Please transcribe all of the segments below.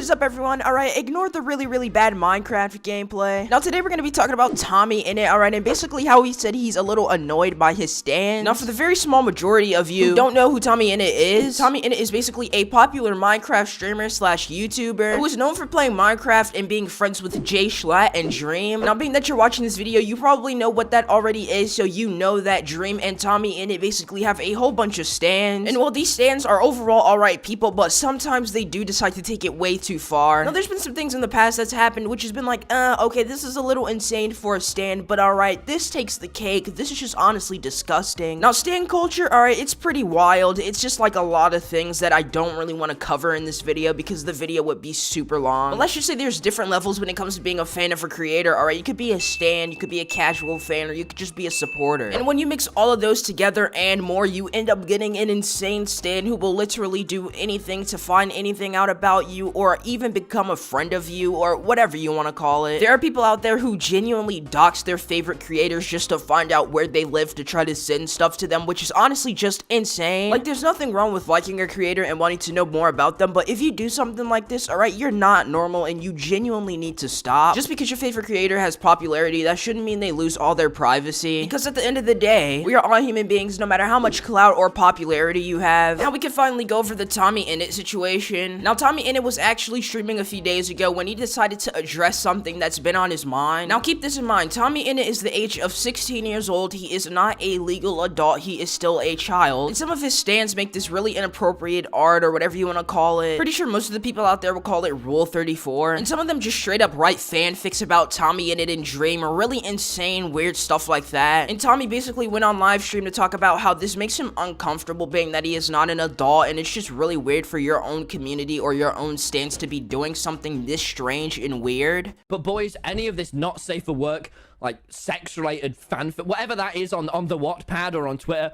is up, everyone? Alright, ignore the really bad Minecraft gameplay. Now today we're gonna be talking about TommyInnit, alright, and basically how he said he's a little annoyed by his stans. Now for the very small majority of you who don't know who TommyInnit is basically a popular Minecraft streamer slash YouTuber who is known for playing Minecraft and being friends with jschlatt and Dream. Now being that you're watching this video, you probably know what that already is, so you know that Dream and TommyInnit basically have a whole bunch of stans. And while these stans are overall alright people, but sometimes they do decide to take it way too far. Now there's been some things in the past that's happened which has been like, okay, this is a little insane for a stan, but alright, this takes the cake. This is just honestly disgusting. Now stan culture, alright, it's pretty wild. It's just like a lot of things that I don't really want to cover in this video because the video would be super long. But let's just say there's different levels when it comes to being a fan of a creator, alright? You could be a stan, you could be a casual fan, or you could just be a supporter. And when you mix all of those together and more, you end up getting an insane stan who will literally do anything to find anything out about you or even become a friend of you or whatever you want to call it. There are people out there who genuinely dox their favorite creators just to find out where they live to try to send stuff to them, which is honestly just insane. Like, there's nothing wrong with liking a creator and wanting to know more about them, but if you do something like this, alright, you're not normal and you genuinely need to stop. Just because your favorite creator has popularity, that shouldn't mean they lose all their privacy, because at the end of the day, we are all human beings no matter how much clout or popularity you have. Now we can finally go over the TommyInnit situation. Now TommyInnit was actually streaming a few days ago when he decided to address something that's been on his mind. Now keep this in mind, TommyInnit is the age of 16 years old. He is not a legal adult, he is still a child. And some of his stans make this really inappropriate art or whatever you want to call it. Pretty sure most of the people out there will call it Rule 34. And some of them just straight up write fanfics about TommyInnit and Dream or really insane weird stuff like that. And Tommy basically went on live stream to talk about how this makes him uncomfortable being that he is not an adult, and it's just really weird for your own community or your own stance to be doing something this strange and weird. But boys, any of this not safe for work, like sex-related fanfic, whatever that is on the Wattpad or on Twitter,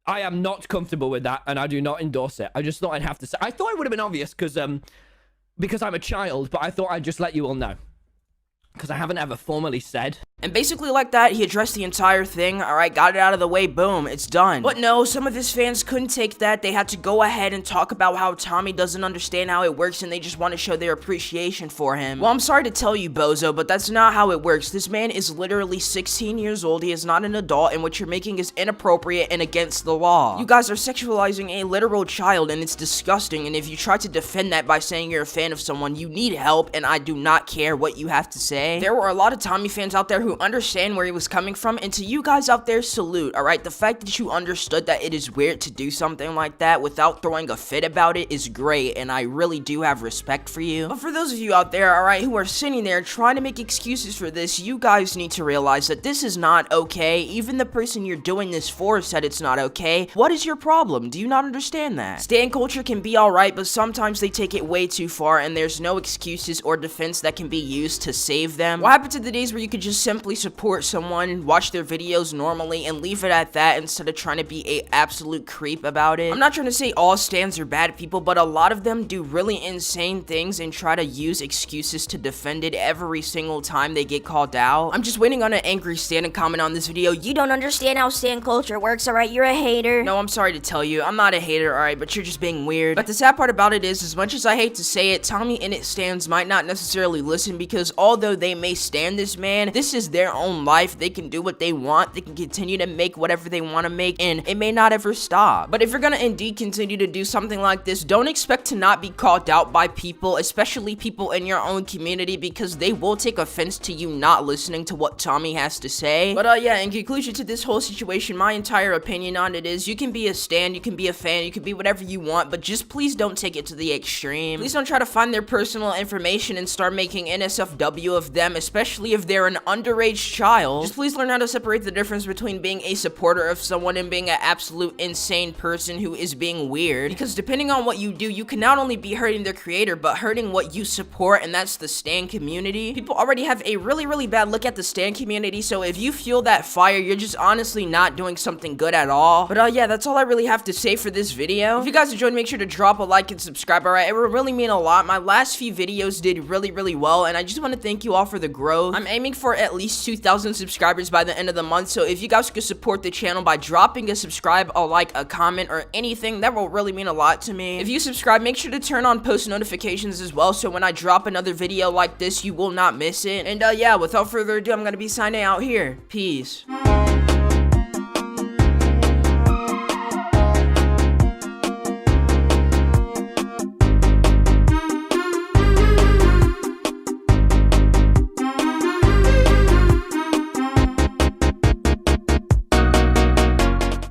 I am not comfortable with that, and I do not endorse it. I just thought I'd have to say. I thought it would have been obvious because I'm a child, but I thought I'd just let you all know, because I haven't ever formally said. And basically like that, he addressed the entire thing, alright, got it out of the way, boom, it's done. But no, some of his fans couldn't take that. They had to go ahead and talk about how Tommy doesn't understand how it works and they just want to show their appreciation for him. Well, I'm sorry to tell you, bozo, but that's not how it works. This man is literally 16 years old, he is not an adult, and what you're making is inappropriate and against the law. You guys are sexualizing a literal child, and it's disgusting, and if you try to defend that by saying you're a fan of someone, you need help, and I do not care what you have to say. There were a lot of Tommy fans out there who understand where he was coming from, and to you guys out there, salute, alright? The fact that you understood that it is weird to do something like that without throwing a fit about it is great, and I really do have respect for you. But for those of you out there, alright, who are sitting there trying to make excuses for this, you guys need to realize that this is not okay. Even the person you're doing this for said it's not okay. What is your problem? Do you not understand that? Stan culture can be alright, but sometimes they take it way too far, and there's no excuses or defense that can be used to save them. What happened to the days where you could just simply support someone, watch their videos normally, and leave it at that instead of trying to be a absolute creep about it? I'm not trying to say all stans are bad people, but a lot of them do really insane things and try to use excuses to defend it every single time they get called out. I'm just waiting on an angry stan to comment on this video. You don't understand how stan culture works, alright? You're a hater. No, I'm sorry to tell you, I'm not a hater, alright, but you're just being weird. But the sad part about it is, as much as I hate to say it, TommyInnit stans might not necessarily listen, because although they may stan this man, this is their own life. They can do what they want, they can continue to make whatever they want to make, and it may not ever stop. But if you're gonna indeed continue to do something like this, don't expect to not be called out by people, especially people in your own community, because they will take offense to you not listening to what Tommy has to say. But yeah, in conclusion to this whole situation, my entire opinion on it is, you can be a stan, you can be a fan, you can be whatever you want, but just please don't take it to the extreme. Please don't try to find their personal information and start making NSFW of them, especially if they're an underage child. Just please learn how to separate the difference between being a supporter of someone and being an absolute insane person who is being weird, because depending on what you do, you can not only be hurting their creator, but hurting what you support, and that's the stan community. People already have a really bad look at the stan community, so if you feel that fire, you're just honestly not doing something good at all. But yeah, that's all I really have to say for this video. If you guys enjoyed, make sure to drop a like and subscribe, alright? It would really mean a lot. My last few videos did really well, and I just want to thank you all for the growth. I'm aiming for at least least 2,000 subscribers by the end of the month. So if you guys could support the channel by dropping a subscribe, a like, a comment, or anything, that will really mean a lot to me. If you subscribe, make sure to turn on post notifications as well, so when I drop another video like this, you will not miss it. And yeah, without further ado, I'm gonna be signing out here. Peace.